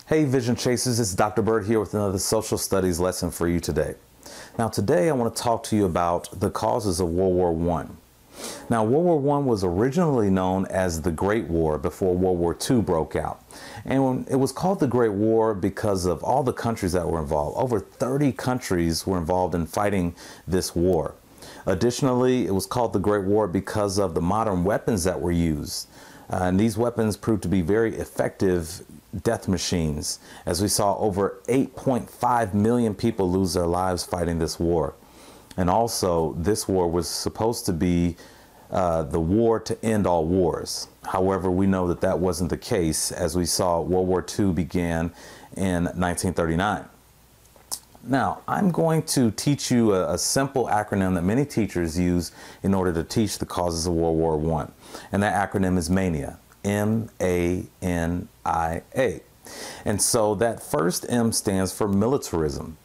Hey Vision Chasers, it's Dr. Byrd here with another social studies lesson for you today. Now today I want to talk to you about the causes of World War I. Now World War I was originally known as the Great War before World War II broke out. And it was called the Great War because of all the countries that were involved. Over 30 countries were involved in fighting this war. Additionally, it was called the Great War because of the modern weapons that were used. And these weapons proved to be very effective death machines, as we saw over 8.5 million people lose their lives fighting this war. And also, this war was supposed to be the war to end all wars. However, we know that that wasn't the case, as we saw World War II began in 1939. Now, I'm going to teach you a simple acronym that many teachers use in order to teach the causes of World War I. And that acronym is MANIA, M-A-N-I-A. And so that first M stands for militarism.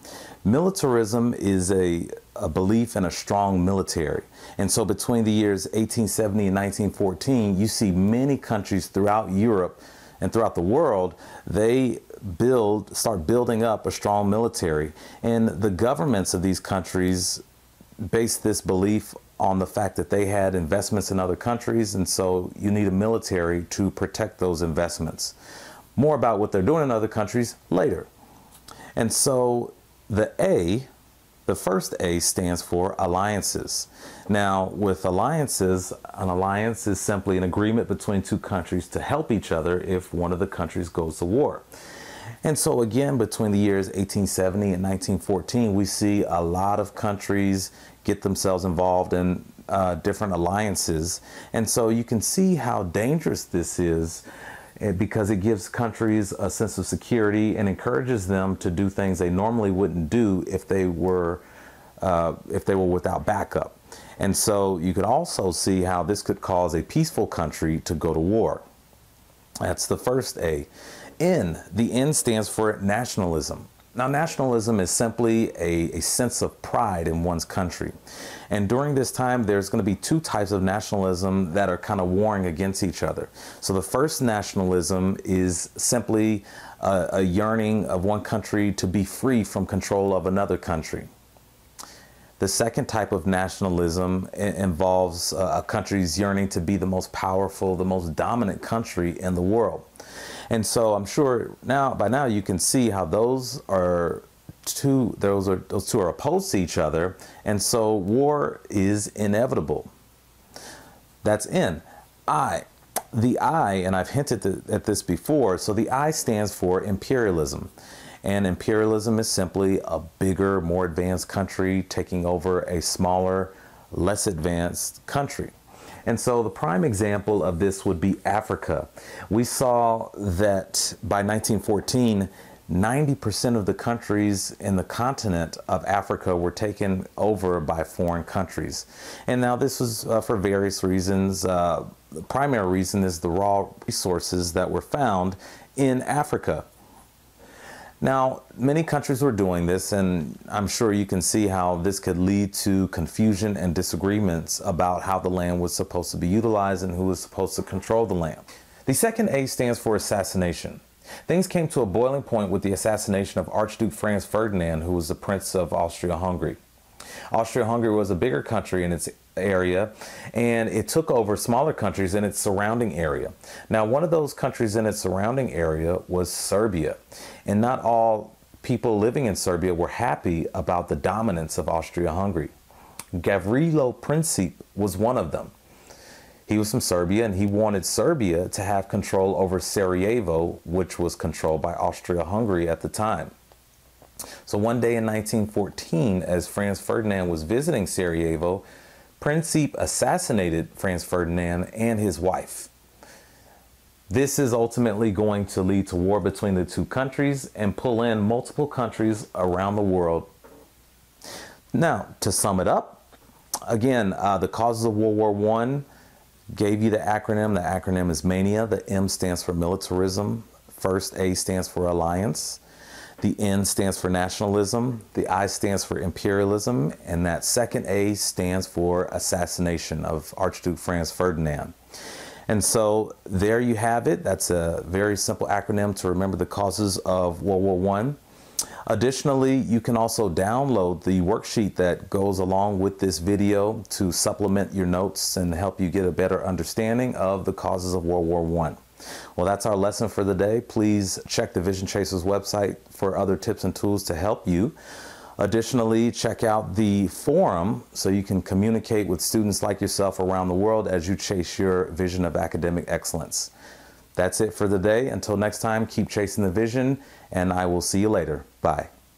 Militarism is a belief in a strong military. And so between the years 1870 and 1914, you see many countries throughout Europe and throughout the world, they start building up a strong military. And the governments of these countries base this belief on the fact that they had investments in other countries, and so you need a military to protect those investments. More about what they're doing in other countries later. And so the first A stands for alliances. Now, with alliances, an alliance is simply an agreement between two countries to help each other if one of the countries goes to war. And so again, between the years 1870 and 1914, we see a lot of countries get themselves involved in different alliances. And so you can see how dangerous this is, because it gives countries a sense of security and encourages them to do things they normally wouldn't do if they were without backup. And so you could also see how this could cause a peaceful country to go to war. That's the first A. N, the N stands for nationalism. Now, nationalism is simply a sense of pride in one's country. And during this time, there's going to be two types of nationalism that are kind of warring against each other. So the first nationalism is simply a yearning of one country to be free from control of another country. The second type of nationalism involves a country's yearning to be the most powerful, the most dominant country in the world. And so I'm sure by now you can see how those two are opposed to each other, and so war is inevitable. That's N. I. The I, and I've hinted at this before, so the I stands for imperialism. And imperialism is simply a bigger, more advanced country taking over a smaller, less advanced country. And so the prime example of this would be Africa. We saw that by 1914, 90% of the countries in the continent of Africa were taken over by foreign countries. And now this was for various reasons. The primary reason is the raw resources that were found in Africa. Now, many countries were doing this, and I'm sure you can see how this could lead to confusion and disagreements about how the land was supposed to be utilized and who was supposed to control the land. The second A stands for assassination. Things came to a boiling point with the assassination of Archduke Franz Ferdinand, who was the Prince of Austria-Hungary. Austria-Hungary was a bigger country in its area, and it took over smaller countries in its surrounding area. Now, one of those countries in its surrounding area was Serbia, and not all people living in Serbia were happy about the dominance of Austria-Hungary. Gavrilo Princip was one of them. He was from Serbia, and he wanted Serbia to have control over Sarajevo, which was controlled by Austria-Hungary at the time. So one day in 1914, as Franz Ferdinand was visiting Sarajevo, Princip assassinated Franz Ferdinand and his wife. This is ultimately going to lead to war between the two countries and pull in multiple countries around the world. Now, to sum it up, again, the causes of World War I gave you the acronym. The acronym is MANIA. The M stands for militarism. First A stands for alliance. The N stands for nationalism, the I stands for imperialism, and that second A stands for assassination of Archduke Franz Ferdinand. And so there you have it. That's a very simple acronym to remember the causes of World War I. Additionally, you can also download the worksheet that goes along with this video to supplement your notes and help you get a better understanding of the causes of World War I. Well, that's our lesson for the day. Please check the Vision Chasers website for other tips and tools to help you. Additionally, check out the forum so you can communicate with students like yourself around the world as you chase your vision of academic excellence. That's it for the day. Until next time, keep chasing the vision, and I will see you later. Bye.